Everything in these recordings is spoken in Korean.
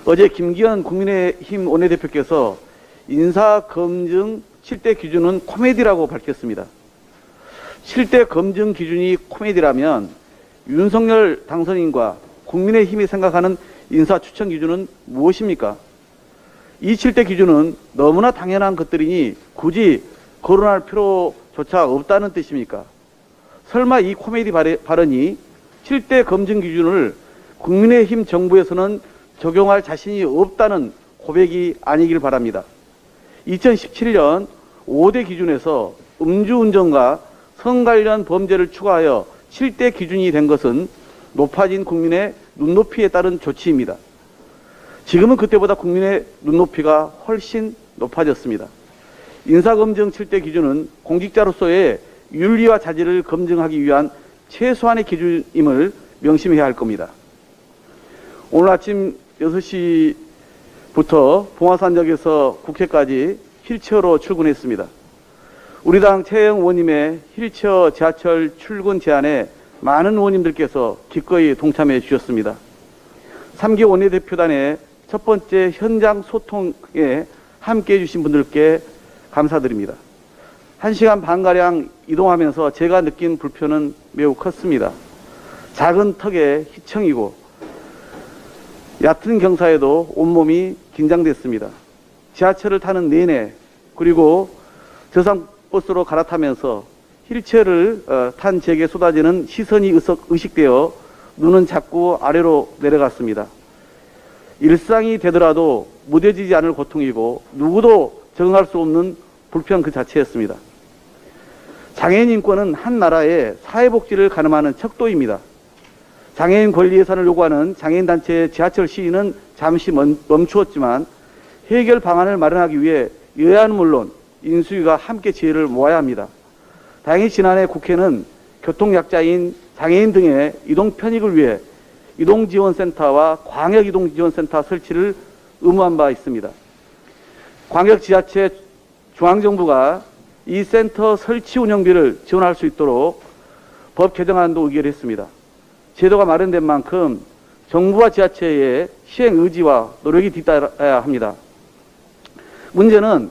어제 김기현 국민의힘 원내대표께서 인사검증 7대 기준은 코미디라고 밝혔습니다. 7대 검증 기준이 코미디라면 윤석열 당선인과 국민의힘이 생각하는 인사 추천 기준은 무엇입니까? 이 7대 기준은 너무나 당연한 것들이니 굳이 거론할 필요조차 없다는 뜻입니까? 설마 이 코미디 발언이 7대 검증 기준을 국민의힘 정부에서는 적용할 자신이 없다는 고백이 아니길 바랍니다. 2017년 5대 기준에서 음주운전과 성 관련 범죄를 추가하여 7대 기준이 된 것은 높아진 국민의 눈높이에 따른 조치입니다. 지금은 그때보다 국민의 눈높이가 훨씬 높아졌습니다. 인사검증 7대 기준은 공직자로서의 윤리와 자질을 검증하기 위한 최소한의 기준임을 명심해야 할 겁니다. 오늘 아침 6시부터 봉화산역에서 국회까지 휠체어로 출근했습니다. 우리 당 최영 의원님의 휠체어 지하철 출근 제안에 많은 의원님들께서 기꺼이 동참해 주셨습니다. 3기 원내대표단의 첫 번째 현장 소통에 함께해 주신 분들께 감사드립니다. 1시간 반가량 이동하면서 제가 느낀 불편은 매우 컸습니다. 작은 턱에 희청이고 얕은 경사에도 온몸이 긴장됐습니다. 지하철을 타는 내내 그리고 저상버스로 갈아타면서 휠체어를 탄 제게 쏟아지는 시선이 의식되어 눈은 자꾸 아래로 내려갔습니다. 일상이 되더라도 무뎌지지 않을 고통이고 누구도 적응할 수 없는 불편 그 자체였습니다. 장애인 인권은 한 나라의 사회복지를 가늠하는 척도입니다. 장애인 권리 예산을 요구하는 장애인단체의 지하철 시위는 잠시 멈추었지만 해결 방안을 마련하기 위해 여야는 물론 인수위가 함께 지혜를 모아야 합니다. 다행히 지난해 국회는 교통약자인 장애인 등의 이동 편익을 위해 이동지원센터와 광역이동지원센터 설치를 의무한 바 있습니다. 광역지자체 중앙정부가 이 센터 설치 운영비를 지원할 수 있도록 법 개정안도 의결했습니다. 제도가 마련된 만큼 정부와 지자체의 시행 의지와 노력이 뒤따라야 합니다. 문제는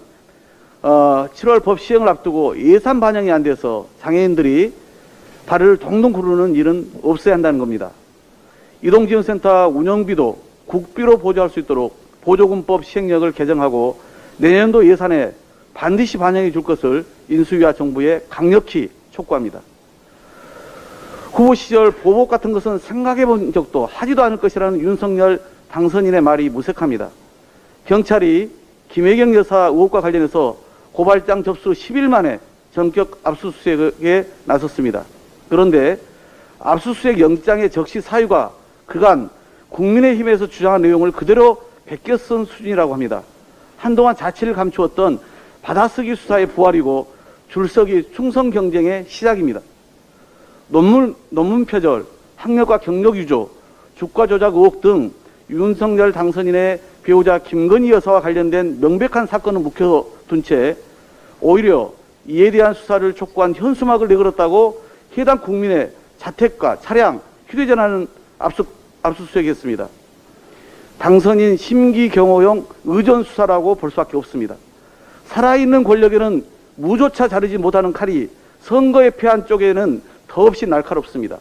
7월 법 시행을 앞두고 예산 반영이 안 돼서 장애인들이 발을 동동 구르는 일은 없어야 한다는 겁니다. 이동지원센터 운영비도 국비로 보조할 수 있도록 보조금법 시행령을 개정하고 내년도 예산에 반드시 반영해 줄 것을 인수위와 정부에 강력히 촉구합니다. 후보 시절 보복 같은 것은 생각해 본 적도 하지도 않을 것이라는 윤석열 당선인의 말이 무색합니다. 경찰이 김혜경 여사 의혹과 관련해서 고발장 접수 10일 만에 전격 압수수색에 나섰습니다. 그런데 압수수색 영장의 적시 사유가 그간 국민의힘에서 주장한 내용을 그대로 베껴 쓴 수준이라고 합니다. 한동안 자취를 감추었던 받아쓰기 수사의 부활이고 줄서기 충성 경쟁의 시작입니다. 논문 표절, 학력과 경력 유조, 주가 조작 의혹 등 윤석열 당선인의 배우자 김건희 여사와 관련된 명백한 사건을 묵혀둔 채 오히려 이에 대한 수사를 촉구한 현수막을 내걸었다고 해당 국민의 자택과 차량, 휴대전화는 압수수색했습니다. 당선인 심기 경호용 의존 수사라고 볼 수밖에 없습니다. 살아있는 권력에는 무조차 자르지 못하는 칼이 선거에 패한 쪽에는 더없이 날카롭습니다.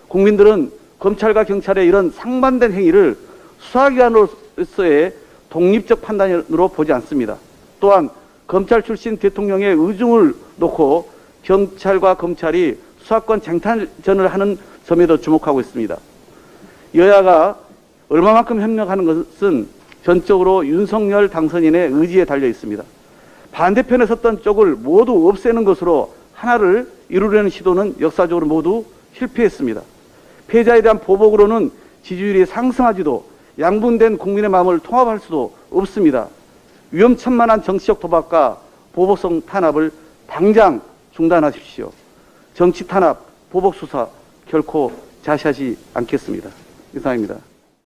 국민들은 검찰과 경찰의 이런 상반된 행위를 수사기관으로서의 독립적 판단으로 보지 않습니다. 또한 검찰 출신 대통령의 의중을 놓고 경찰과 검찰이 수사권 쟁탈전을 하는 점에도 주목하고 있습니다. 여야가 얼마만큼 협력하는 것은 전적으로 윤석열 당선인의 의지에 달려 있습니다. 반대편에 섰던 쪽을 모두 없애는 것으로 하나를 이루려는 시도는 역사적으로 모두 실패했습니다. 패자에 대한 보복으로는 지지율이 상승하지도 양분된 국민의 마음을 통합할 수도 없습니다. 위험천만한 정치적 도박과 보복성 탄압을 당장 중단하십시오. 정치 탄압, 보복 수사 결코 자시하지 않겠습니다. 이상입니다.